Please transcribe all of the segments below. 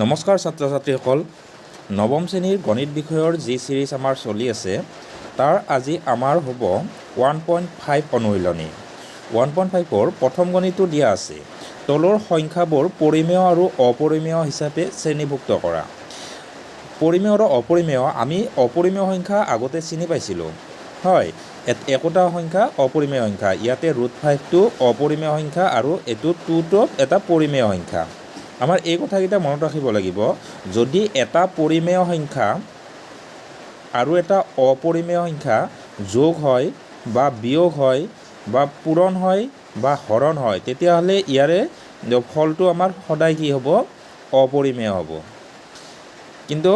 নমস্কাৰ ছাত্ৰ ছাত্ৰীসকল নৱম শ্ৰেণীৰ গণিত বিষয়ৰ যি সিৰিজ আমাৰ চলি আছে তাৰ আজি আমাৰ হ'ব 1.5 অনুশীলনী 1.5ৰ প্ৰথম গণিতটো দিয়া আছে তলৰ সংখ্যাবোৰ পৰিমেয় আৰু অপৰিমেয় হিচাপে শ্ৰেণীভুক্ত কৰা পৰিমেয় আৰু অপৰিমেয় আমি অপৰিমেয় সংখ্যা আগতে চিনি পাইছিলোঁ হয় একোটা সংখ্যা অপৰিমেয় সংখ্যা ইয়াতে √5টো অপৰিমেয় সংখ্যা আৰু এইটো 2টো এটা পৰিমেয় সংখ্যা আমাৰ এই কথাকেইটা মনত ৰাখিব লাগিব যদি এটা পৰিমেয় সংখ্যা আৰু এটা অপৰিমেয় সংখ্যা যোগ হয় বা বিয়োগ হয় বা পূৰণ হয় বা হৰণ হয় তেতিয়াহ'লে ইয়াৰে ফলটো আমাৰ সদায় কি হ'ব অপৰিমেয় হ'ব কিন্তু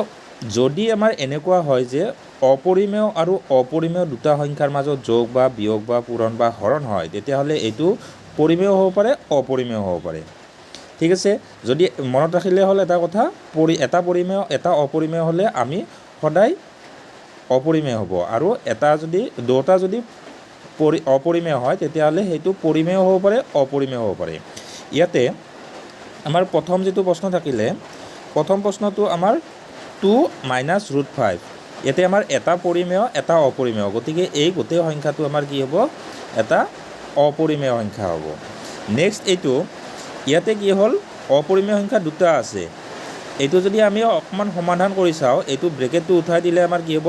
যদি আমাৰ এনেকুৱা হয় যে অপৰিমেয় আৰু অপৰিমেয় দুটা সংখ্যাৰ মাজত যোগ বা বিয়োগ বা পূৰণ বা হৰণ হয় তেতিয়াহ'লে এইটো পৰিমেয় হ'ব পাৰে অপৰিমেয় হ'ব পাৰে ঠিক আছে যদি মনত ৰাখিলে হ'ল এটা কথা এটা পৰিমেয় এটা অপৰিমেয় হ'লে আমি সদায় অপৰিমেয় হ'ব আৰু এটা যদি দুটা যদি অপৰিমেয় হয় তেতিয়াহ'লে সেইটো পৰিমেয় হ'ব পাৰে অপৰিমেয় হ'ব পাৰে ইয়াতে আমাৰ প্ৰথম যিটো প্ৰশ্ন থাকিলে প্ৰথম প্ৰশ্নটো আমাৰ 2 - √5 ইয়াতে আমাৰ এটা পৰিমেয় এটা অপৰিমেয় গতিকে এই গোটেই সংখ্যাটো আমাৰ কি হ'ব এটা অপৰিমেয় সংখ্যা হ'ব নেক্সট এইটো ইয়াতে কি হ'ল অপৰিমেয় সংখ্যা দুটা আছে এইটো যদি আমি অকণমান সমাধান কৰি চাওঁ এইটো ব্ৰেকেটটো উঠাই দিলে আমাৰ কি হ'ব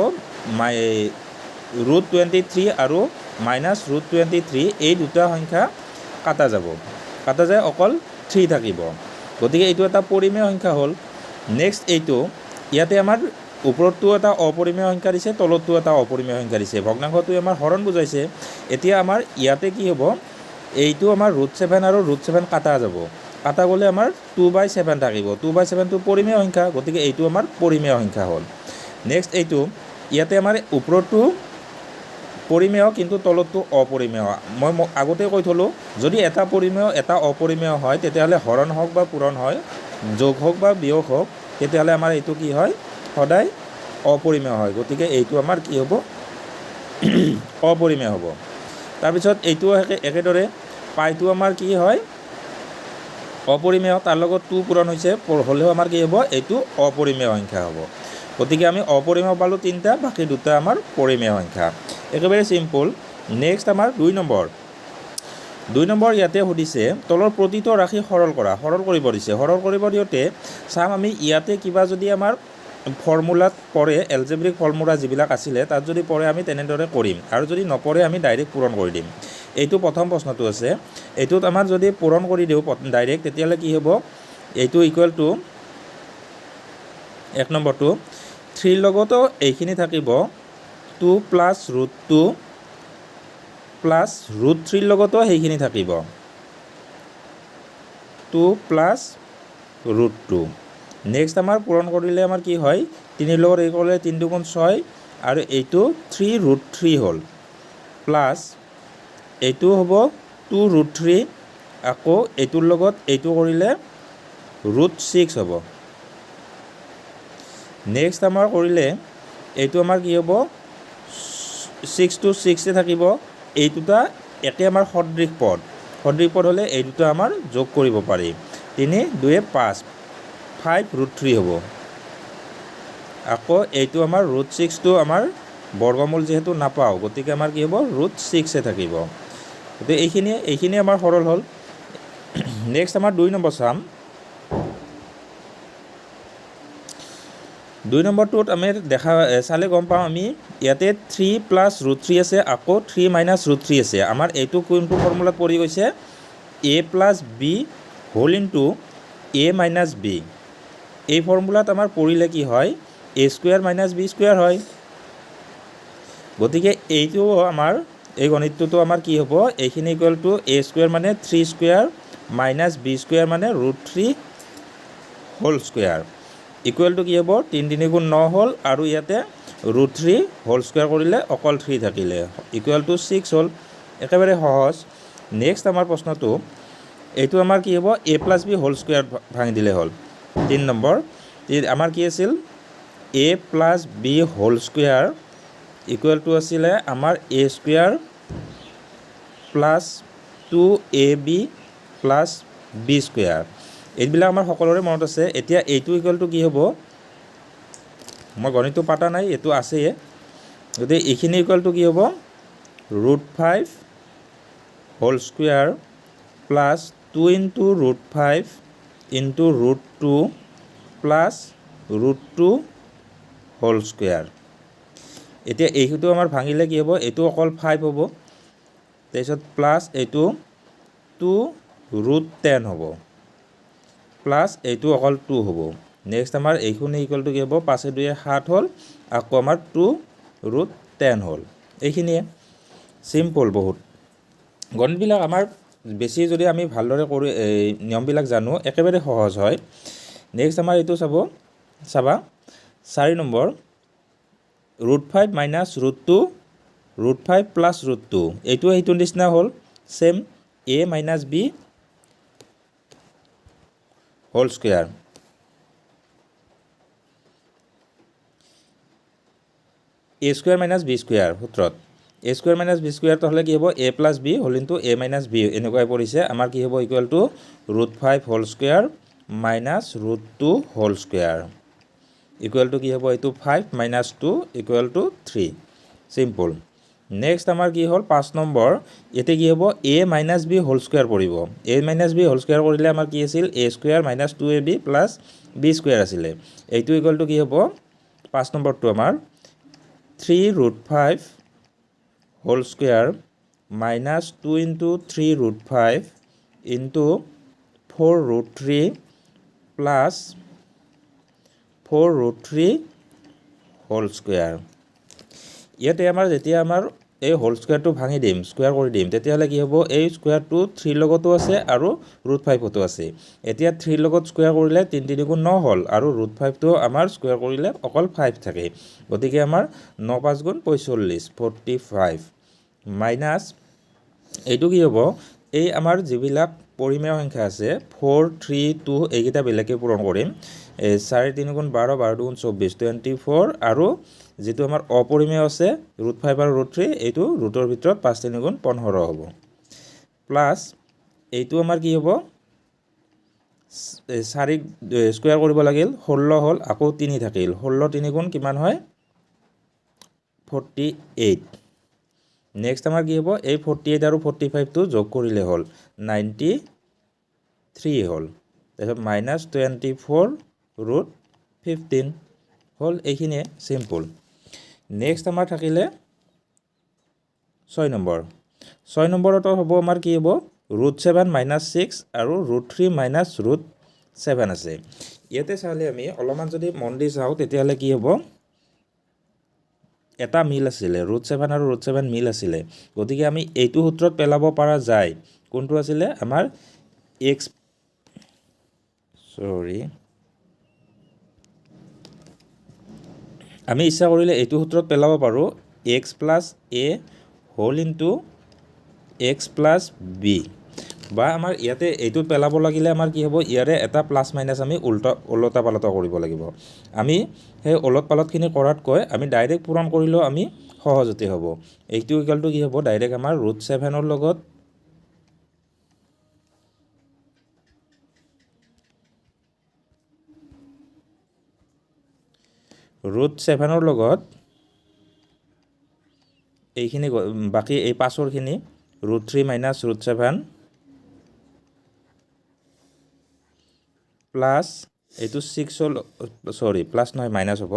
√23 আৰু -√23 এই দুটা সংখ্যা কাটা যায় অকল 3 থাকিব গতিকে এইটো এটা পৰিমেয় সংখ্যা হ'ল নেক্সট এইটো ইয়াতে আমাৰ ওপৰতো এটা অপৰিমেয় সংখ্যা দিছে তলতো এটা অপৰিমেয় সংখ্যা দিছে ভগ্নাংশটোৱে আমাৰ হৰণ বুজাইছে এতিয়া আমাৰ ইয়াতে কি হ'ব এইটো আমাৰ √7 আৰু √7 কাটা যাব কাটা গ'লে আমাৰ 2/7 থাকিব 2/7টো পৰিমেয় সংখ্যা গতিকে এইটো আমাৰ পৰিমেয় সংখ্যা হ'ল নেক্সট এইটো ইয়াতে আমাৰ ওপৰতো পৰিমেয় কিন্তু তলতো অপৰিমেয় মই আগতে কৈ থলোঁ যদি এটা পৰিমেয় এটা অপৰিমেয় হয় তেতিয়াহ'লে হৰণ হওক বা পূৰণ হয় যোগ হওক বা বিয়োগ হওক তেতিয়াহ'লে আমাৰ এইটো কি হয় সদায় অপৰিমেয় হয় গতিকে এইটো আমাৰ কি হ'ব অপৰিমেয় হ'ব তাৰপিছত এইটো একেদৰে পাইটো আমাৰ কি হয় অপৰিমেয় তাৰ লগত 2 পূৰণ হৈছে হ'লেও আমাৰ কি হ'ব এইটো অপৰিমেয় সংখ্যা হ'ব গতিকে আমি অপৰিমেয় পালোঁ 3টা বাকী দুটা আমাৰ পৰিমেয় সংখ্যা একেবাৰে চিম্পল নেক্সট আমাৰ 2 নম্বৰ ইয়াতে সুধিছে তলৰ প্ৰতিটো ৰাশি সৰল কৰিব দিছে সৰল কৰিব দিওঁতে চাম আমি ইয়াতে কিবা যদি আমাৰ ফৰ্মুলাত পৰে এলজেব্ৰিক ফৰ্মুলা যিবিলাক আছিলে তাত যদি পৰে আমি তেনেদৰে কৰিম আৰু যদি নপৰে আমি ডাইৰেক্ট পূৰণ কৰি দিম এইটো প্ৰথম প্ৰশ্নটো আছে এইটোত আমাৰ যদি পূৰণ কৰি দিওঁ ডাইৰেক্ট তেতিয়াহ'লে কি হ'ব এইটো ইকুৱেল টু 1 নম্বৰটো 3 লগতো এইখিনি থাকিব 2 + √2 প্লাছ √3 লগতো সেইখিনি থাকিব 2 + √2 নেক্সট আমাৰ পূৰণ কৰিলে আমাৰ কি হয় 3 লগত এই কৰিলে 3 × 2 = 6 আৰু এইটো 3√3 হ'ল প্লাছ এইটো হ'ব 2√3 আকৌ এইটোৰ লগত এইটো কৰিলে √6 হ'ব নেক্সট আমাৰ কৰিলে এইটো আমাৰ কি হ'ব 6 to 6 থাকিব এই দুটা একে আমাৰ সদৃশ পদ হ'লে এই দুটা আমাৰ যোগ কৰিব পাৰি 3 × 2 = 5 5√3 হ'ব আকৌ এইটো আমাৰ √6টো আমাৰ বৰ্গমূল যিহেতু নাপাওঁ গতিকে আমাৰ কি হ'ব √6 থাকিব গতিকে এইখিনি আমাৰ সৰল হ'ল নেক্সট আমাৰ 2 নম্বৰ চাম 2 নম্বৰটোত আমি চালে গম পাওঁ আমি ইয়াতে 3 + √3 আছে আকৌ 3 - √3 আছে আমাৰ এইটো কোনটো ফৰ্মুলাত পৰি গৈছে a + b whole into a - b এই ফৰ্মুলাত আমাৰ পৰিলে কি হয় a² - b² হয় গতিকে এইটো আমাৰ এই গণিতটোতো আমাৰ কি হ'ব এইখিনি ইকুৱেল টু a² মানে 3² - b² মানে √3 হোল স্কুৱেৰ ইকুৱেল টু কি হ'ব 3 × 3 = 9 হ'ল আৰু ইয়াতে √3 হোল স্কুৱেৰ কৰিলে অকল 3 থাকিলে ইকুৱেল টু 6 হ'ল একেবাৰে সহজ নেক্সট আমাৰ প্ৰশ্নটো এইটো আমাৰ কি হ'ব a + b হোল স্কুৱেৰ ভাঙি দিলে হ'ল 3 নম্বৰ আমাৰ কি আছিল a + b whole square equal to আছিলে আমাৰ a² + 2ab + b² এইবিলাক আমাৰ সকলোৰে মনত আছে এতিয়া এইটো ইকুৱেল টু কি হ'ব মই গণিতটো পাতা নাই এইটো আছেই গতিকে এইখিনি ইকুৱেল টু কি হ'ব √5 whole square plus 2 into √5 into √2 plus √2 whole square এতিয়া এইটো আমাৰ ভাঙিলে কি হ'ব এইটো অকল 5 হ'ব তাৰপিছত প্লাছ এইটো 2 √10 হ'ব প্লাছ এইটো অকল 2 হ'ব নেক্সট আমাৰ এইখিনি ইকুৱেল টু কি হ'ব 5 2 7 হ'ল আকৌ আমাৰ 2 √10 হ'ল এইখিনিয়ে সিম্পল বহুত গণিতবিলাক আমাৰ বেছি যদি আমি ভালদৰে কৰি এই নিয়মবিলাক জানো একেবাৰে সহজ হয় নেক্সট আমাৰ এইটো চাবা 4 নম্বৰ √5 মাইনাছ √2 √5 প্লাছ √2 এইটো এইটো নিচিনা হ'ল same a minus b whole square a square minus b square সূত্ৰত a স্কুৱেৰ মাইনাছ b স্কুৱেৰটো হ'লে কি হ'ব a plus b whole into a minus b এনেকুৱাই পৰিছে আমাৰ কি হ'ব equal to √5 whole square minus √2 whole square equal to কি হ'ব এইটো 5 minus 2 equal to 3 simple next আমাৰ কি হ'ল 5 নম্বৰ এতে কি হ'ব a minus b whole square পৰিব a minus b whole square কৰিলে আমাৰ কি আছিল a square minus 2ab plus b square আছিলে এইটো ইকুৱেল টু কি হ'ব 5 নম্বৰটো আমাৰ 3 √5 whole square minus 2 into 3 √5 into 4 √3 plus 4 √3 whole square ইয়াতে আমাৰ যেতিয়া আমাৰ এই হোল স্কুৱেৰটো ভাঙি দিম স্কুৱেৰ কৰি দিম তেতিয়াহ'লে কি হ'ব এই স্কুৱেৰটো 3 লগতো আছে আৰু √5টো আছে এতিয়া 3 লগত স্কুৱেৰ কৰিলে 3 3 গুণ 9 হ'ল আৰু √5টো আমাৰ স্কুৱেৰ কৰিলে অকল 5 থাকে গতিকে আমাৰ 9 5 গুণ 45 45 মাইনাছ এইটো কি হ'ব এই আমাৰ যিবিলাক পৰিমেয় সংখ্যা আছে 4 3 2 এইকেইটা বেলেগকৈ পূৰণ কৰিম 4 3 গুণ 12 12 2 গুণ 24 24 আৰু যেটো আমাৰ অপৰিমেয় আছে √5 আৰু √3 এইটো ৰুটৰ ভিতৰত 5 3 গুণ 15 হ'ব প্লাছ এইটো আমাৰ কি হ'ব 4 স্কুৱেৰ কৰিব লাগিল 16 হ'ল আকৌ 3 থাকিল 16 3 গুণ কিমান হয় 48 নেক্সট আমাৰ কি হ'ব এই 48 আৰু 45 টো যোগ কৰিলে হ'ল 93 হ'ল তাৰপিছত মাইনাছ 24 √15 হ'ল এইখিনিয়ে সিম্পল নেক্সট আমাৰ থাকিলে 6 নম্বৰ 6 নম্বৰটো হ'ব আমাৰ কি হ'ব √7 মাইনাছ 6 আৰু √3 মাইনাছ √7 আছে ইয়াতে চালে আমি অলপমান যদি মন দি চাওঁ তেতিয়াহ'লে কি হ'ব এটা মিল আছিলে √7 আৰু √7 মিল আছিলে গতিকে আমি এইটো সূত্ৰত পেলাব পৰা যায় কোনটো আছিলে আমাৰ x আমি ইচ্ছা কৰিলে এইটো সূত্ৰত পেলাব পাৰোঁ x plus a whole into x plus b বা আমাৰ ইয়াতে এইটো পেলাব লাগিলে আমাৰ কি হ'ব ইয়াৰে এটা প্লাছ মাইনাছ আমি ওলটা পালটা কৰিব লাগিব আমি সেই ওলট পালটখিনি কৰাতকৈ আমি ডাইৰেক্ট পূৰণ কৰিলেও আমি সহজতে হ'ব এইটো ইকুৱেল টু কি হ'ব ডাইৰেক্ট আমাৰ √7 ৰ লগত √7 ৰ লগত এইখিনি বাকি এই পাছৰখিনি √3 মাইনাছ √7 প্লাছ এইটো 6 প্লাছ নহয় মাইনাছ হ'ব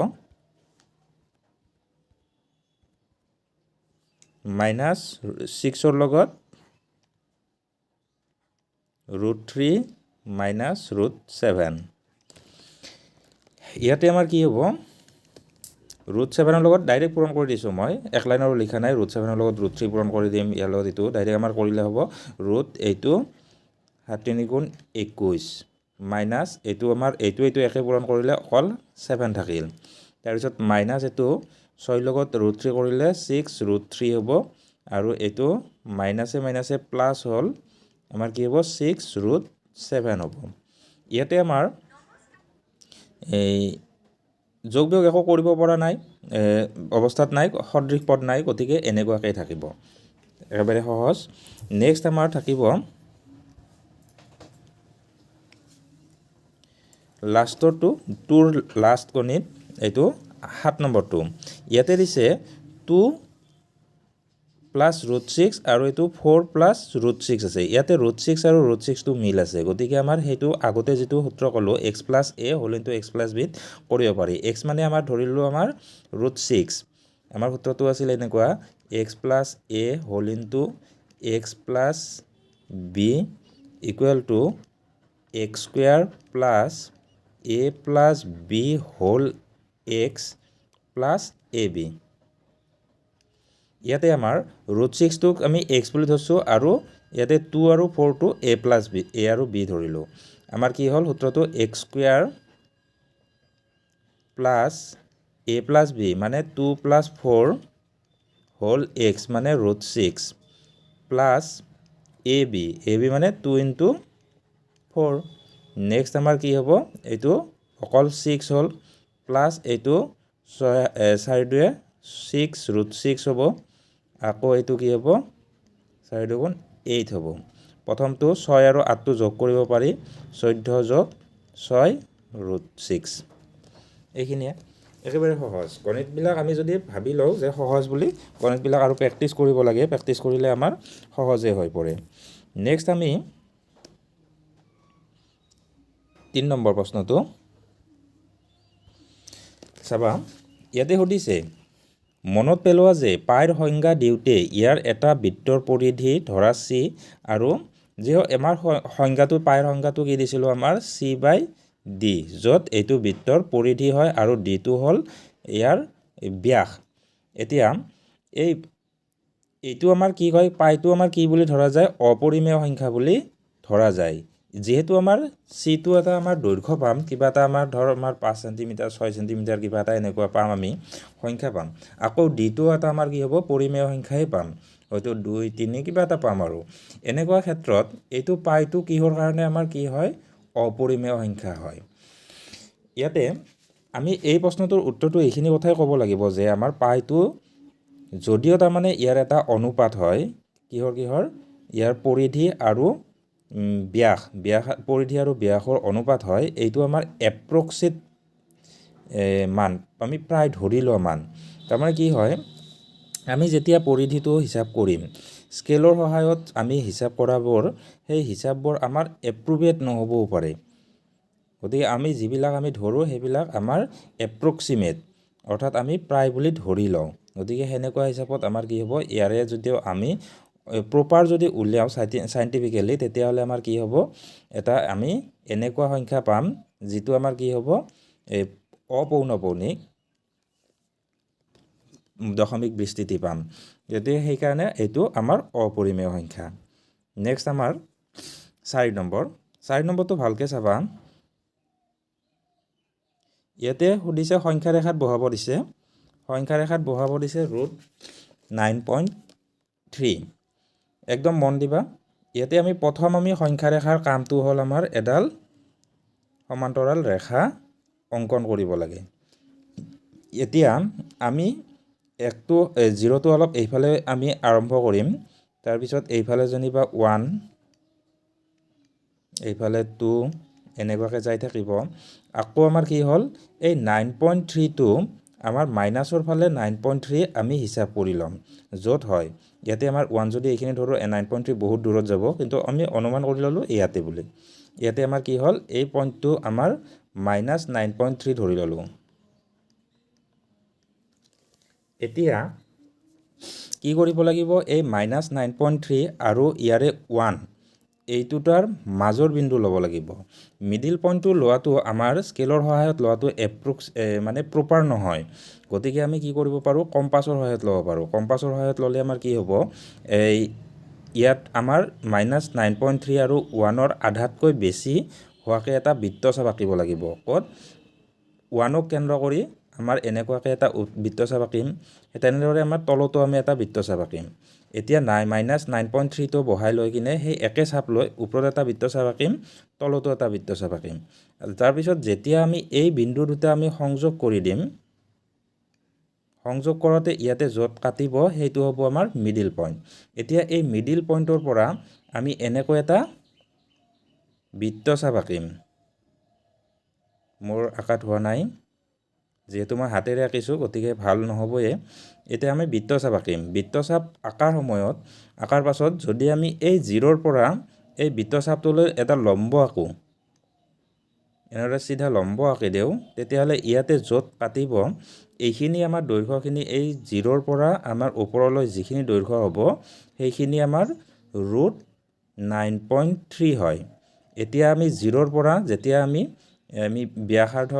মাইনাছ 6 ৰ লগত √3 মাইনাছ √7 ইয়াতে আমাৰ কি হ'ব √7 ৰ লগত ডাইৰেক্ট পূৰণ কৰি দিছোঁ মই এক লাইনৰো লিখা নাই √7 ৰ লগত √3 পূৰণ কৰি দিম ইয়াৰ লগত এইটো ডাইৰেক্ট আমাৰ কৰিলে হ'ব এইটো 7 3 গুণ 21 মাইনাছ এইটো আমাৰ এইটো একে পূৰণ কৰিলে অকল 7 থাকিল তাৰপিছত মাইনাছ এইটো 6 লগত √3 কৰিলে 6 √3 হ'ব আৰু এইটো মাইনাছে প্লাছ হ'ল আমাৰ কি হ'ব 6 √7 হ'ব ইয়াতে আমাৰ এই যোগ বিয়োগ একো কৰিব পৰা নাই অৱস্থাত নাই সদৃশ পদ নাই গতিকে এনেকুৱাকৈ থাকিব একেবাৰে সহজ নেক্সট আমাৰ থাকিব লাষ্টৰটো টুৰ লাষ্ট গণিত এইটো 7 নম্বৰটো ইয়াতে দিছে 2 প্লাছ √6 আৰু এইটো 4 প্লাছ √6 আছে ইয়াতে √6 আৰু √6 টো মিল আছে গতিকে আমাৰ সেইটো আগতে যেটো সূত্ৰ কলো x + a whole into x + b কৰিব পাৰি x মানে আমাৰ ধৰিলো আমাৰ √6 আমাৰ সূত্ৰটো আছিল এনেকুৱা x + a whole into x + b equal to x² plus a plus b whole x plus ab ইয়াতে আমাৰ √6 টোক আমি x বুলি ধৰছো আৰু ইয়াতে 2 আৰু 4 টো a প্লাছ b a আৰু b ধৰিলো আমাৰ কি হ'ল সূত্ৰটো x² plus a plus b মানে 2 প্লাছ 4 হোল x মানে √6 প্লাছ ab মানে 2 ইনটু 4 নেক্সট আমাৰ কি হ'ব এইটো অকল 6 হ'ল প্লাছ এইটো 4 দুয়ে 6 √6 হ'ব আকৌ এইটো কি হ'ব 4 দুগুণ 8 হ'ব প্ৰথমটো 6 আৰু 8 টো যোগ কৰিব পাৰি 14 যোগ 6 √6 এইখিনিয়ে একেবাৰে সহজ গণিতবিলাক আমি যদি ভাবি লওঁ যে সহজ বুলি গণিতবিলাক আৰু প্ৰেক্টিছ কৰিব লাগে প্ৰেক্টিছ কৰিলে আমাৰ সহজে হৈ পৰে নেক্সট আমি 3 নম্বৰ প্ৰশ্নটো চাবা ইয়াতে সুধিছে মনত পেলোৱা যে পাইৰ সংজ্ঞা দিওঁতে ইয়াৰ এটা বৃত্তৰ পৰিধি ধৰা c আৰু যে আমাৰ সংজ্ঞাটো পাইৰ সংজ্ঞাটো কি দিছিল আমাৰ c/d য'ত এইটো বৃত্তৰ পৰিধি হয় আৰু d টো হ'ল ইয়াৰ ব্যাস এতিয়া এইটো আমাৰ কি হয় পাইটো আমাৰ কি বুলি ধৰা যায় অপৰিমেয় সংখ্যা বুলি ধৰা যায় যেহেতু আমাৰ c টো এটা আমাৰ দৈৰ্ঘ্য পাম কিবা এটা আমাৰ ধৰ আমাৰ 5 সেন্টিমিটাৰ 6 সেন্টিমিটাৰ কিবা এটা এনেকুৱা পাম আমি সংখ্যা পাম আকৌ d টো এটা আমাৰ কি হ'ব পৰিমেয় সংখ্যাই পাম হয়তো 2 3 কিবা এটা পাম আৰু এনেকুৱা ক্ষেত্ৰত এইটো পাইটো কিহৰ কাৰণে আমাৰ কি হয় অপৰিমেয় সংখ্যা হয় ইয়াতে আমি এই প্ৰশ্নটোৰ উত্তৰটো এইখিনি কথাই ক'ব লাগিব যে আমাৰ পাইটো যদিও তাৰ মানে ইয়াৰ এটা অনুপাত হয় কিহৰ ইয়াৰ পৰিধি আৰু ব্যাস পৰিধি আৰু ব্যাসৰ অনুপাত হয় এইটো আমাৰ এপ্ৰক্সিমেট মান আমি প্ৰায় ধৰি লোৱা মান তাৰমানে কি হয় আমি যেতিয়া পৰিধিটো হিচাপ কৰিম স্কেলৰ সহায়ত আমি হিচাপ কৰাবোৰ সেই হিচাপবোৰ আমাৰ এপ্ৰুভেট নহবও পাৰে গতিকে আমি যিবিলাক আমি ধৰো সেইবিলাক আমাৰ এপ্ৰক্সিমেট অৰ্থাৎ আমি প্ৰায় বুলি ধৰি লওঁ গতিকে হেনেকুৱা হিচাপত আমাৰ কি হ'ব ইয়াৰে যদিও আমি প্ৰপাৰ যদি উলিয়াও সাইন্টিফিক্যালি তেতিয়া হলে আমাৰ কি হ'ব এটা আমি এনেকুৱা সংখ্যা পাম যিটো আমাৰ কি হ'ব অপৌনঃপুনিক দশমিক বিস্তৃতি পাম গতিকে সেই কাৰণে এইটো আমাৰ অপৰিমেয় সংখ্যা নেক্সট আমাৰ 4 নম্বৰটো ভালকে চাবা ইয়াতে সুধিছে সংখ্যা ৰেখাত বহাব দিছে √9.3 একদম মন দিবা ইয়াতে আমি প্ৰথম সংখ্যা ৰেখাৰ কামটো হ'ল আমাৰ এডাল সমান্তৰাল ৰেখা অংকন কৰিব লাগে এতিয়া আমি 0টো অলপ এইফালে আমি আৰম্ভ কৰিম তাৰ পিছত এইফালে জনিবা 1 এইফালে 2 এনেকুৱাকে যাই থাকিব আকৌ আমাৰ কি হ'ল এই 9.3 টো আমাৰ মাইনাসৰ ফালে 9.3 আমি হিসাব কৰি লম য'ত হয় ইয়াতে আমাৰ 1 যদি এইখিনি ধৰো 9.3 বহুত দূৰত যাব কিন্তু আমি অনুমান কৰি ললো ইয়াতে বুলি ইয়াতে আমাৰ কি হ'ল এই পইণ্টটো আমাৰ -9.3 ধৰি ললো এতিয়া কি কৰিব লাগিব এই -9.3 আৰু ইয়াৰে 1 এইটোটাৰ মাজৰ বিন্দু ল'ব লাগিব মিডল পইণ্টটো লোৱাটো আমাৰ স্কেলৰ সহায়ত লোৱাটো মানে প্ৰপাৰ নহয় গতিকে আমি কি কৰিব পাৰো কম্পাছৰ সহায়ত ল'ব পাৰো কম্পাছৰ সহায়ত ল'লে আমাৰ কি হ'ব এই ইয়াত আমাৰ -9.3 আৰু 1ৰ আধাতকৈ বেছি হোৱাকে এটা বৃত্তচাপ আঁকিব লাগিব ক'ত 1ক কেন্দ্ৰ কৰি আমাৰ এনেকুৱাকে এটা বৃত্তচাপ আঁকিম তেনেদৰে আমাৰ তলতো আমি এটা বৃত্তচাপ আঁকিম এতিয়া -9.3 টো বহাই লৈ কিনে সেই একে চাপ লৈ ওপৰত এটা বৃত্তচাপ আঁকিম তলতো এটা বৃত্তচাপ আঁকিম তাৰ পিছত যেতিয়া আমি এই বিন্দু দুটা আমি সংযোগ কৰি দিম সংযোগ কৰোতে ইয়াতে য'ত কাটিব সেইটো হ'ব আমাৰ মিডল পইণ্ট এতিয়া এই মিডল পইণ্টৰ পৰা আমি এনেকৈ এটা বৃত্তচাপ আঁকিম মোৰ আকাত হোৱা নাই যেহেতু মই হাতেৰে আঁকিছোঁ গতিকে ভাল নহ'বই এতিয়া আমি বৃত্তচাপ আঁকিম বৃত্তচাপ আঁকাৰ সময়ত আঁকাৰ পাছত যদি আমি এই 0ৰ পৰা এই বৃত্তচাপটোলৈ এটা লম্ব আঁকো এনেদৰে চিধা লম্ব আঁকি দিওঁ তেতিয়াহ'লে ইয়াতে য'ত কাটিব এইখিনি আমাৰ দৈৰ্ঘ্যখিনি এই 0ৰ পৰা আমাৰ ওপৰলৈ যিখিনি দৈৰ্ঘ্য হ'ব সেইখিনি আমাৰ √9.3 হয় এতিয়া আমি 0ৰ পৰা যেতিয়া আমি ব্যাসাৰ্ধ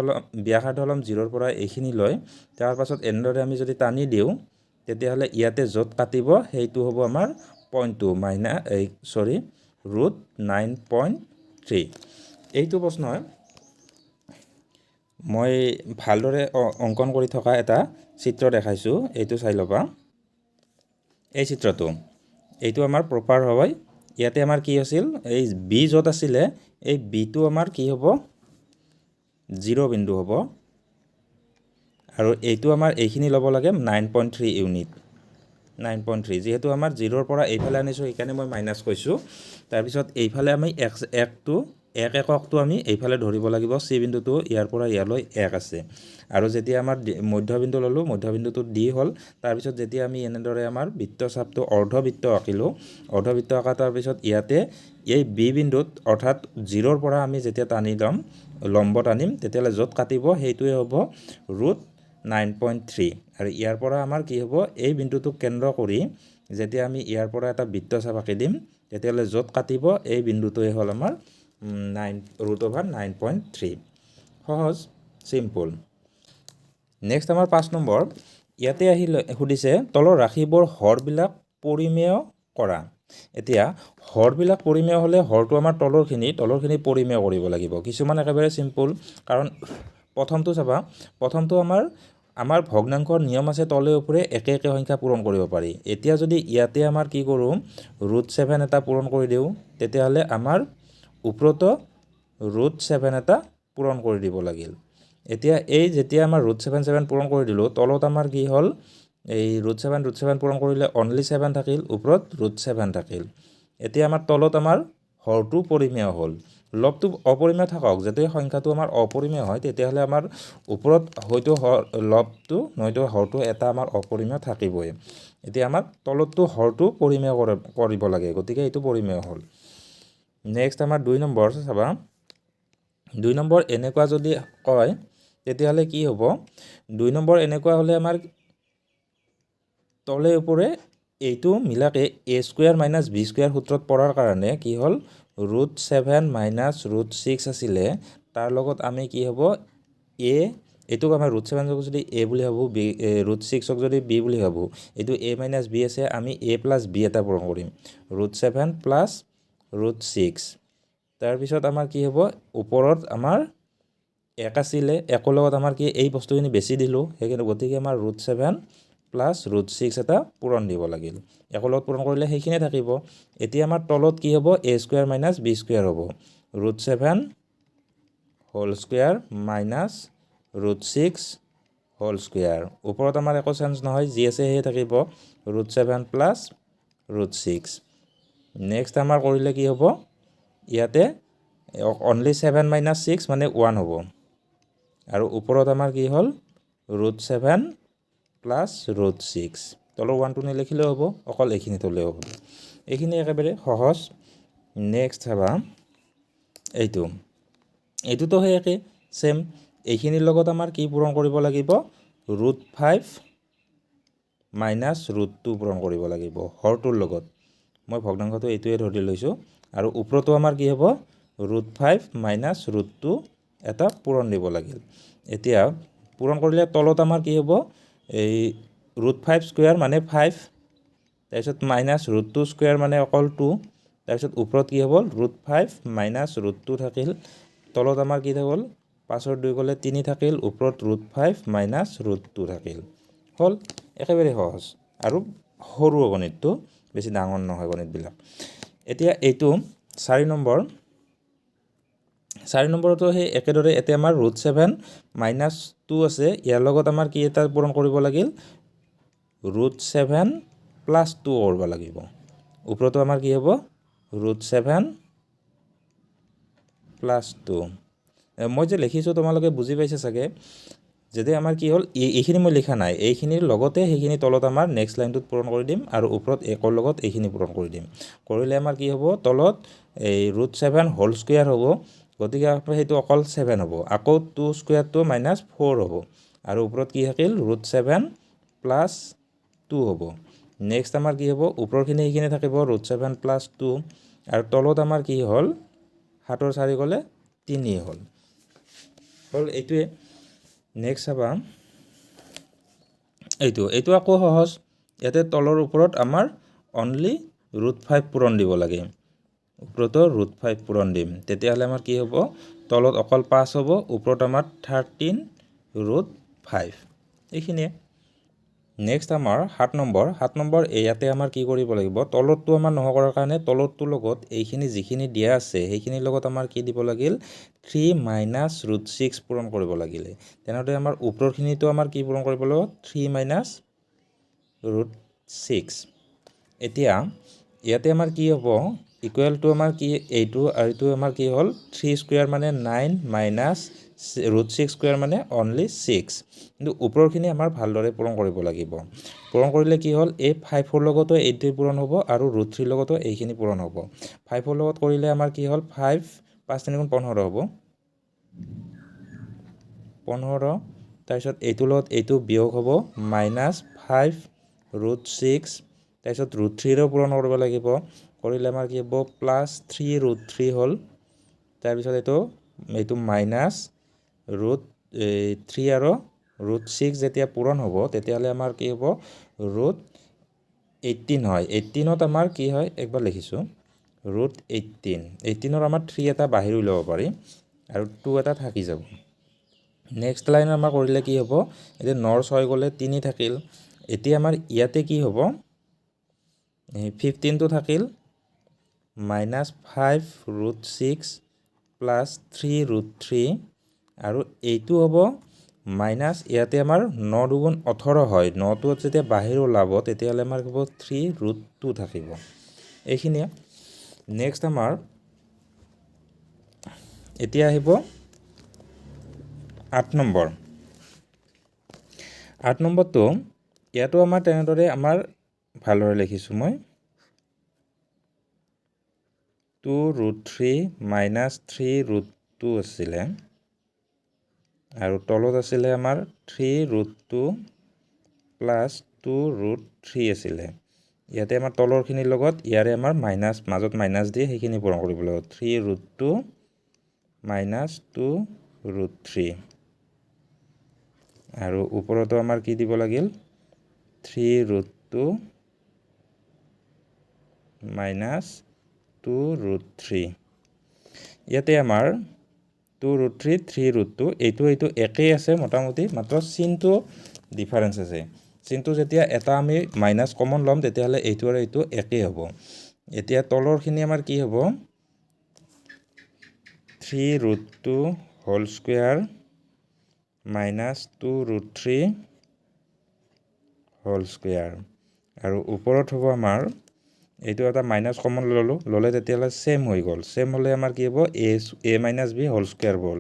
ল'ম 0ৰ পৰা এইখিনি লৈ তাৰ পাছত এনেদৰে আমি যদি টানি দিওঁ তেতিয়াহ'লে ইয়াতে য'ত কাটিব সেইটো হ'ব আমাৰ পইণ্টটো √9.3 এইটো প্ৰশ্ন মই ভালদৰে অংকন কৰি থকা এটা চিত্ৰ দেখাইছোঁ এইটো চাই ল'বা এই চিত্ৰটো এইটো আমাৰ প্ৰপাৰ হয় ইয়াতে আমাৰ কি আছিল এই বি য'ত আছিলে এই বিটো আমাৰ কি হ'ব 0 বিন্দু হ'ব আৰু এইটো আমাৰ এইখিনি ল'ব লাগে 9.3 ইউনিট 9.3 যেহেতু আমাৰ 0ৰ পৰা এইফালে আনিছোঁ সেইকাৰণে মই মাইনাছ কৈছোঁ তাৰপিছত এইফালে আমি এক এককটো আমি এইফালে ধৰিব লাগিব চি বিন্দুটো ইয়াৰ পৰা ইয়ালৈ 1 আছে আৰু যেতিয়া আমাৰ মধ্যবিন্দু ল'লোঁ মধ্যবিন্দুটো ডি হ'ল তাৰপিছত যেতিয়া আমি এনেদৰে আমাৰ বৃত্তচাপটো অৰ্ধবৃত্ত আঁকিলোঁ অৰ্ধবৃত্ত আঁকা তাৰপিছত ইয়াতে এই বি বিন্দুত অৰ্থাৎ 0ৰ পৰা আমি যেতিয়া টানি ল'ম লম্ব টানিম তেতিয়াহ'লে য'ত কাটিব সেইটোৱে হ'ব √9.3 আৰু ইয়াৰ পৰা আমাৰ কি হ'ব এই বিন্দুটোক কেন্দ্ৰ কৰি যেতিয়া আমি ইয়াৰ পৰা এটা বৃত্তচাপ আঁকি দিম তেতিয়াহ'লে য'ত কাটিব এই বিন্দুটোৱে হ'ল আমাৰ √9.3 সহজ চিম্পল নেক্সট আমাৰ 5 নম্বৰ ইয়াতে সুধিছে তলৰ ৰাশিবোৰ হৰবিলাক পৰিমেয় কৰা এতিয়া হৰবিলাক পৰিমেয় হ'লে হৰটো আমাৰ তলৰখিনি পৰিমেয় কৰিব লাগিব কিছুমান একেবাৰে চিম্পল কাৰণ প্ৰথমটো চাবা প্ৰথমটো আমাৰ ভগ্নাংকৰ নিয়ম আছে তলে ওপৰে একে সংখ্যা পূৰণ কৰিব পাৰি এতিয়া যদি ইয়াতে আমাৰ কি কৰোঁ √7 এটা পূৰণ কৰি দিওঁ তেতিয়াহ'লে আমাৰ ওপৰতো √7 এটা পূৰণ কৰি দিব লাগিল এতিয়া এই যেতিয়া আমাৰ √7 পূৰণ কৰি দিলোঁ তলত আমাৰ কি হ'ল এই √7 পূৰণ কৰিলে অনলি 7 থাকিল ওপৰত √7 থাকিল এতিয়া আমাৰ তলত আমাৰ হৰটো পৰিমেয় হ'ল লবটো অপৰিমেয় থাকক যদি সংখ্যাটো আমাৰ অপৰিমেয় হয় তেতিয়াহ'লে আমাৰ ওপৰত হয়তো লবটো নয়তো হৰটো এটা আমাৰ অপৰিমেয় থাকিবই এতিয়া আমাৰ তলতটো হৰটো পৰিমেয় কৰিব লাগে গতিকে এইটো পৰিমেয় হ'ল নেক্সট আমাৰ 2 নম্বৰ চাবা 2 নম্বৰ এনেকুৱা যদি কয় তেতিয়াহ'লে কি হ'ব 2 নম্বৰ এনেকুৱা হ'লে আমাৰ তলে ওপৰে এইটো মিলাকে a² - b² সূত্ৰত পঢ়াৰ কাৰণে কি হ'ল √7 - √6 আছিলে তাৰ লগত আমি কি হ'ব এইটোক আমাৰ √7 যদি a বুলি ভাবোঁ √6ক যদি b বুলি ভাবোঁ এইটো a - b আছে আমি a + b এটা পূৰণ কৰিম √7 + √6 তাৰপিছত আমাৰ কি হ'ব ওপৰত আমাৰ 1 আছিলে 1ৰ লগত আমাৰ কি এই বস্তুখিনি বেছি দিলোঁ সেইকাৰণে গতিকে আমাৰ √7 + √6 এটা পূৰণ দিব লাগিল 1ৰ লগত পূৰণ কৰিলে সেইখিনিয়ে থাকিব এতিয়া আমাৰ তলত কি হ'ব a² - b² হ'ব √7 whole square minus √6 whole square ওপৰত আমাৰ একো চেঞ্জ নহয় যি আছে সেয়ে থাকিব √7 + √6 নেক্সট আমাৰ কৰিলে কি হ'ব ইয়াতে অনলি 7 - 6 মানে 1 হ'ব আৰু ওপৰত আমাৰ কি হ'ল √7 + √6 তলৰ 1টো নিলিখিলেও হ'ব অকল এইখিনি থ'লেও হ'ব এইখিনি একেবাৰে সহজ নেক্সট চাবা এইটোতো সেই একে সেম এইখিনিৰ লগত আমাৰ কি পূৰণ কৰিব লাগিব √5 - √2 পূৰণ কৰিব লাগিব হৰটোৰ লগত মই ভগ্নাংশটো এইটোৱে ধৰি লৈছোঁ আৰু ওপৰতো আমাৰ কি হ'ব √5 - √2 এটা পূৰণ দিব লাগিল এতিয়া পূৰণ কৰিলে তলত আমাৰ কি হ'ব এই √5² মানে 5 তাৰপিছত -√2² মানে অকল 2 তাৰপিছত ওপৰত কি হ'ব √5 - √2 থাকিল তলত আমাৰ কি হ'ল 5ৰ 2 গ'লে 3 থাকিল ওপৰত √5 - √2 থাকিল হ'ল একেবাৰে সহজ আৰু সৰু গণিতটো বেছি ডাঙৰ নহয় গণিতবিলাক এতিয়া এইটো 4 নম্বৰতো সেই একেদৰে এতিয়া আমাৰ √7 - 2 আছে ইয়াৰ লগত আমাৰ কি এটা পূৰণ কৰিব লাগিল √7 + 2 কৰিব লাগিব ওপৰতো আমাৰ কি হ'ব √7 + 2 মই যে লিখিছোঁ তোমালোকে বুজি পাইছে চাগে যদি আমাৰ কি হ'ল এইখিনি মই লিখা নাই এইখিনিৰ লগতে সেইখিনি তলত আমাৰ নেক্সট লাইনটোত পূৰণ কৰি দিম আৰু ওপৰত একৰ লগত এইখিনি পূৰণ কৰি দিম কৰিলে আমাৰ কি হ'ব তলত এই √7 হোল স্কুৱেৰ হ'ব গতিকে সেইটো অকল 7 হ'ব আকৌ 2 স্কুৱেৰটো -4 হ'ব আৰু ওপৰত কি থাকিল √7 প্লাছ 2 হ'ব নেক্সট আমাৰ কি হ'ব ওপৰখিনি এইখিনি থাকিব √7 প্লাছ 2 আৰু তলত আমাৰ কি হ'ল 7 ৰ 4 গ'লে 3 হ'ল এইটোৱে নেক্সট চাবা এইটো আকৌ সহজ ইয়াতে তলৰ ওপৰত আমাৰ অনলি √5 পূৰণ দিব লাগে ওপৰতো √5 পূৰণ দিম তেতিয়াহ'লে আমাৰ কি হ'ব তলত অকল 5 হ'ব ওপৰত আমাৰ 13 √5 এইখিনিয়ে নেক্সট আমাৰ 7 নম্বৰ ইয়াতে আমাৰ কি কৰিব লাগিব তলতটো আমাৰ নহকৰাৰ কাৰণে তলতটোৰ লগত এইখিনি যিখিনি দিয়া আছে সেইখিনিৰ লগত আমাৰ কি দিব লাগিল 3 - √6 পূৰণ কৰিব লাগিলে তেনেহ'লে আমাৰ ওপৰখিনিটো আমাৰ কি পূৰণ কৰিব লাগিব 3 - √6 এতিয়া ইয়াতে আমাৰ কি হ'ব ইকুৱেল টু আমাৰ কি এইটো আৰু এইটো আমাৰ কি হ'ল 3 স্কুৱেৰ মানে 9 - √6 স্কুৱেৰ মানে অনলি 6 কিন্তু ওপৰখিনি আমাৰ ভালদৰে পূৰণ কৰিব লাগিব পূৰণ কৰিলে কি হ'ল এই 5 ৰ লগতো এইটো পূৰণ হ'ব আৰু √3 লগতো এইখিনি পূৰণ হ'ব 5 ৰ লগত কৰিলে আমাৰ কি হ'ল 5 5 3 15 হ'ব 15 তাৰপিছত এইটোৰ লগত এইটো বিয়োগ হ'ব -5 √6 তাৰপিছত √3ৰো পূৰণ কৰিব লাগিব কৰিলে আমাৰ কি হ'ব +3 √3 হ'ল তাৰপিছত এইটো মাইনাছ √3 আৰু √6 যেতিয়া পূৰণ হ'ব তেতিয়াহ'লে আমাৰ কি হ'ব √18 হয় 18ত আমাৰ কি হয় একবাৰ লিখিছোঁ √18 আমাৰ 3 এটা বাহিৰ উলিয়াব পাৰি আৰু 2 এটা থাকি যাব নেক্সট লাইন আমাৰ কৰিলে কি হ'ব এতিয়া 9 ৰ 6 গ'লে 3 থাকিল এতিয়া আমাৰ ইয়াতে কি হ'ব 15টো থাকিল -5 √6 +3 √3 আৰু এইটো হ'ব মাইনাছ ইয়াতে আমাৰ 9 দুগুণ 18 হয় 9টো যেতিয়া বাহিৰ ওলাব তেতিয়াহ'লে আমাৰ হ'ব 3 √2 থাকিব এইখিনিয়ে নেক্সট আমাৰ এতিয়া আহিব 8 নম্বৰটো ইয়াতো আমাৰ তেনেদৰে আমাৰ ভালদৰে লিখিছোঁ মই 2 √3 -3 √2 আছিলে আৰু তলত আছিলে আমাৰ 3 √2 +2 √3 আছিলে ইয়াতে আমাৰ তলৰখিনিৰ লগত ইয়াৰে আমাৰ মাজত মাইনাছ দিয়ে সেইখিনি পূৰণ কৰিব লাগিব 3 √2 -2 √3 আৰু ওপৰতো আমাৰ কি দিব লাগিল 3 √2 -2 √3 ইয়াতে আমাৰ 2 √3 3 √2 এইটো একেই আছে মোটামুটি মাত্ৰ চিনটো ডিফাৰেঞ্চ আছে চিনটো যেতিয়া এটা আমি মাইনাছ কমন ল'ম তেতিয়াহ'লে এইটো আৰু এইটো একেই হ'ব এতিয়া তলৰখিনি আমাৰ কি হ'ব 3 √2 হোল স্কুৱেৰ -2 √3 হোল স্কুৱেৰ আৰু ওপৰত হ'ব আমাৰ এইটো এটা মাইনাছ কমন ল'লে তেতিয়াহ'লে ছেম হৈ গ'ল ছেম হ'লে আমাৰ কি হ'ব a - b হোল স্কুৱেৰ হ'ল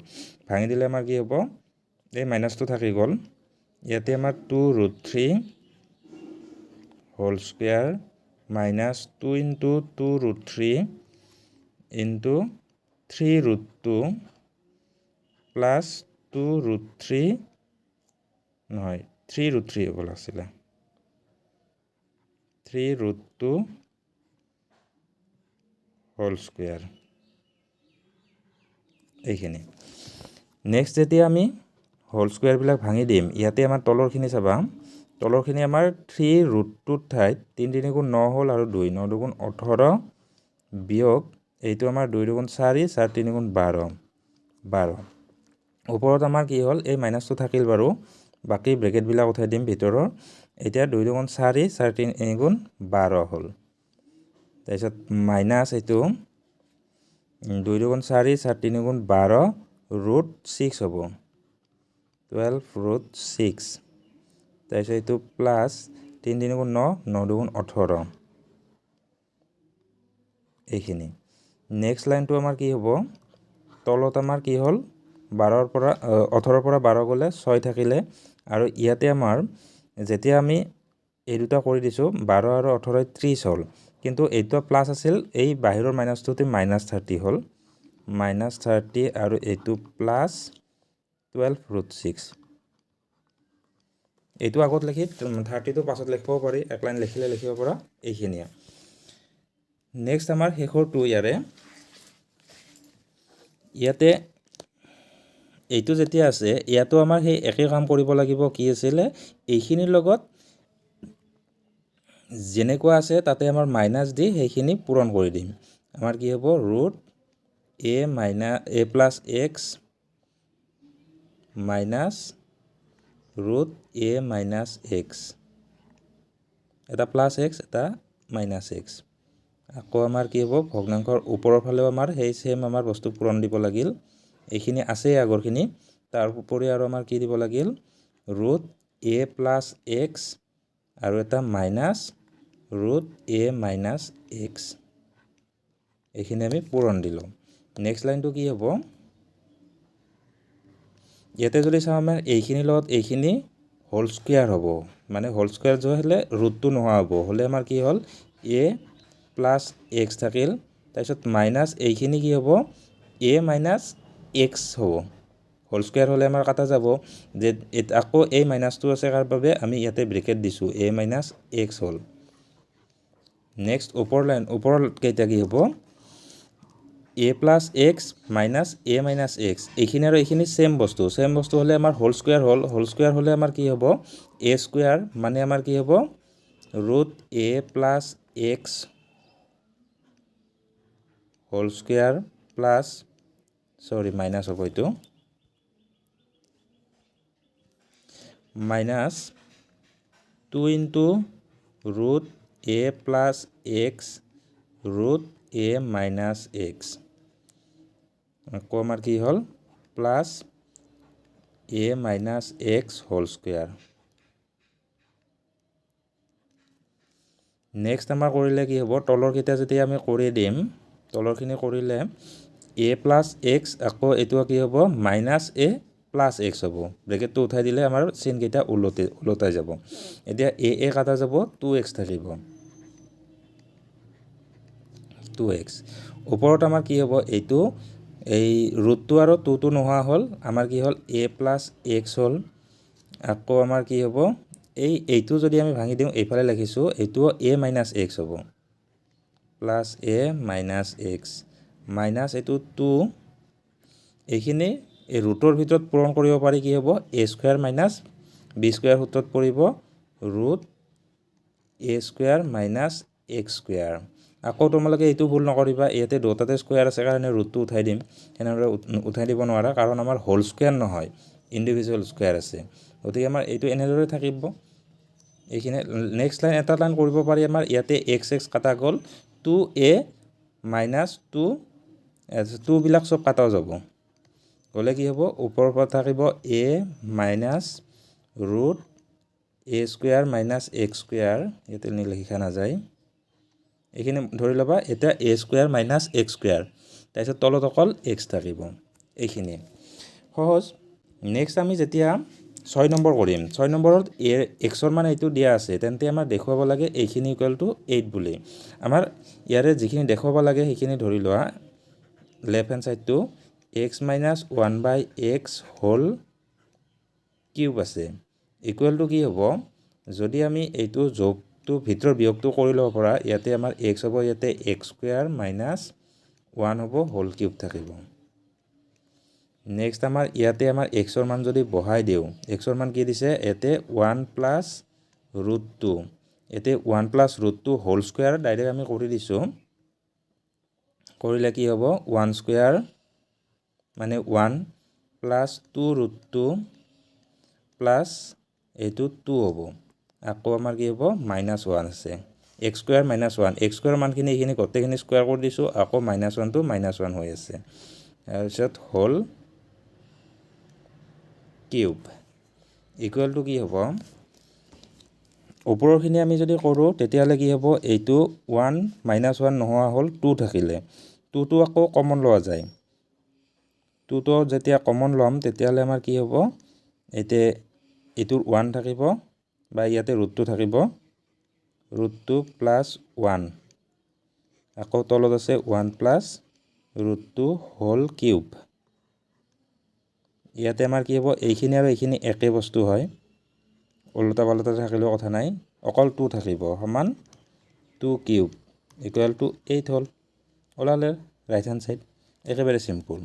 ভাঙি দিলে আমাৰ কি হ'ব এই মাইনাছটো থাকি গ'ল ইয়াতে আমাৰ 2 √3 হোল স্কুৱেৰ -2 × 2 √3 × 3 √2 +2 √3 নহয় 3 √3 হ'ব লাগিছিলে 3 √2 হোল স্কুৱেৰ এইখিনি নেক্সট যেতিয়া আমি হোল স্কুৱেৰবিলাক ভাঙি দিম ইয়াতে আমাৰ তলৰখিনি চাবা তলৰখিনি আমাৰ 3 √2 ঠাইত 3 3 গুণ 9 হ'ল আৰু 2 9 2 গুণ 18 বিয়োগ এইটো আমাৰ 2 2 গুণ 4 4 3 গুণ 12 ওপৰত আমাৰ কি হ'ল এই মাইনাছটো থাকিল বাৰু বাকী ব্ৰেকেটবিলাক উঠাই দিম ভিতৰৰ এতিয়া 2 2 গুণ 4 4 3 গুণ 12 হ'ল তাৰপিছত মাইনাছ এইটো 2 2 গুণ 4 4 3 গুণ 12 √6 হ'ব 12 √6 তাৰপিছত এইটো প্লাছ 3 3 গুণ 9 9 2 গুণ 18 এইখিনি নেক্সট লাইনটো আমাৰ কি হ'ব তলত আমাৰ কি হ'ল 12ৰ পৰা 18ৰ পৰা 12 গ'লে 6 থাকিলে আৰু ইয়াতে আমাৰ যেতিয়া আমি এই দুটা কৰি দিছোঁ 12 আৰু 18 30 হ'ল কিন্তু এইটো প্লাছ আছিল এই বাহিৰৰ মাইনাছটোতে -30 হ'ল -30 আৰু এইটো প্লাছ 12√6 এইটো আগত লিখি 30টো পাছত লিখিব পাৰি এক লাইন লিখিলে লিখিব পৰা এইখিনিয়ে নেক্সট আমাৰ শেষৰটো ইয়াতে এইটো যেতিয়া আছে ইয়াতো আমাৰ সেই একে কাম কৰিব লাগিব কি আছিলে এইখিনিৰ লগত যেনেকুৱা আছে তাতে আমাৰ মাইনাছ দি সেইখিনি পূৰণ কৰি দিম আমাৰ কি হ'ব √a + x minus √a - x এটা প্লাছ x এটা মাইনাছ x আকৌ আমাৰ কি হ'ব ভগ্নাংশৰ ওপৰৰ ফালেও আমাৰ সেই সেম আমাৰ বস্তু পূৰণ দিব লাগিল এইখিনি আছে আগৰখিনি তাৰ উপৰি আৰু আমাৰ কি দিব লাগিল √a + x আৰু এটা মাইনাছ √a - x এইখিনি আমি পূৰণ দিলোঁ নেক্সট লাইনটো কি হ'ব ইয়াতে যদি চাওঁ আমাৰ এইখিনিৰ লগত এইখিনি হোল স্কুৱেৰ হ'ব মানে হোল স্কুৱেৰ হ'লে ৰুটটো নোহোৱা হ'ব হ'লে আমাৰ কি হ'ল a + x থাকিল তাৰপিছত মাইনাছ এইখিনি কি হ'ব a - x হ'ব হোল স্কুৱেৰ হ'লে আমাৰ কাটা যাব যে আকৌ এই মাইনাছটো আছে তাৰ বাবে আমি ইয়াতে ব্ৰেকেট দিছোঁ a - x হ'ল নেক্সট ওপৰৰ কেইটা কি হ'ব a + x minus a - x এইখিনি আৰু এইখিনি সেম বস্তু হ'লে আমাৰ হোল স্কুৱেৰ হ'লে আমাৰ কি হ'ব a স্কুৱেৰ মানে আমাৰ কি হ'ব √a + x whole square plus minus হ'ব এইটো minus 2 * √a + x √a - x আকৌ আমাৰ কি হ'ল plus a - x whole square next আমাৰ কৰিলে কি হ'ব তলৰকেইটা যেতিয়া আমি কৰি দিম তলৰখিনি কৰিলে a + x আকৌ এইটো কি হ'ব -a + x হ'ব ব্ৰেকেটটো উঠাই দিলে আমাৰ চিনকেইটা ওলোটাই যাব এতিয়া a কাটা যাব 2x থাকিব 2x ওপৰত আমাৰ কি হ'ব এইটো এই ৰুটটো আৰু 2টো নোহোৱা হ'ল আমাৰ কি হ'ল a + x হ'ল আকৌ আমাৰ কি হ'ব এইটো যদি আমি ভাঙি দিওঁ এইফালে লিখিছোঁ এইটো a - x হ'ব প্লাছ a - x মাইনাছ এইটো 2 এইখিনি এই ৰুটৰ ভিতৰত পূৰণ কৰিব পাৰি কি হ'ব a square minus b square সূত্ৰত পৰিব √a square minus x square আকৌ তোমালোকে এইটো ভুল নকৰিবা ইয়াতে দুটাতে স্কুৱেৰ আছে কাৰণে ৰুটটো উঠাই দিম সেনেদৰে উঠাই দিব নোৱাৰা কাৰণ আমাৰ হোল স্কুৱেৰ নহয় ইণ্ডিভিজুৱেল স্কুৱেৰ আছে গতিকে আমাৰ এইটো এনেদৰে থাকিব এইখিনি নেক্সট লাইন এটা লাইন কৰিব পাৰি আমাৰ ইয়াতে x কাটা গ'ল 2a - 2 বিলাক চব কাটা যাব গ'লে কি হ'ব ওপৰৰ পৰা থাকিব a minus √a square minus x square ইয়াতে লিখা নাযায় এইখিনি ধৰি ল'বা এতিয়া a square minus x square তাৰপিছত তলত অকল x থাকিব এইখিনি সহজ নেক্সট আমি যেতিয়া 6 নম্বৰ কৰিম 6 নম্বৰত xৰ মান এইটো দিয়া আছে তেন্তে আমাৰ দেখুৱাব লাগে এইখিনি = 8 বুলি আমাৰ ইয়াৰে যিখিনি দেখুৱাব লাগে সেইখিনি ধৰি লোৱা লেফ্ট হেণ্ড সাইডটো x - 1/x হোল কিউব আছে ইকুৱেলটো কি হ'ব যদি আমি এইটো যোগটো ভিতৰৰ বিয়োগটো কৰি ল'ব পৰা ইয়াতে আমাৰ x হ'ব ইয়াতে x স্কুৱেৰ মাইনাছ 1 হ'ব হোল কিউব থাকিব নেক্সট আমাৰ ইয়াতে আমাৰ xৰ মান যদি বহাই দিওঁ xৰ মান কি দিছে ইয়াতে 1 + √2 ইয়াতে 1 + √2 হোল স্কুৱেৰ ডাইৰেক্ট আমি কৰি দিছোঁ কৰিলে কি হ'ব 1 স্কুৱেৰ মানে 1 + 2√2 প্লাছ এইটো 2 হ'ব আকৌ আমাৰ কি হ'ব -1 আছে x স্কুৱেৰ -1 x স্কুৱেৰ মানখিনি এইখিনি গোটেইখিনি স্কুৱেৰ কৰি দিছোঁ আকৌ -1টো -1 হৈ আছে তাৰপিছত হোল কিউব ইকুৱেলটো কি হ'ব ওপৰৰখিনি আমি যদি কৰোঁ তেতিয়াহ'লে কি হ'ব এইটো 1 -1 নোহোৱা হ'ল 2 থাকিলে 2টো আকৌ কমন লোৱা যায় 2টো যেতিয়া কমন ল'ম তেতিয়াহ'লে আমাৰ কি হ'ব এতিয়া এইটোৰ 1 থাকিব বা ইয়াতে ৰুটটো থাকিব √2 + 1 আকৌ তলত আছে 1 + √2 হোল কিউব ইয়াতে আমাৰ কি হ'ব এইখিনি আৰু এইখিনি একে বস্তু হয় ওলটা পালটা থাকিলেও কথা নাই অকল 2 থাকিব সমান 2 কিউব = 8 হ'ল ওলালে ৰাইট হেণ্ড সাইড একেবাৰে সিম্পল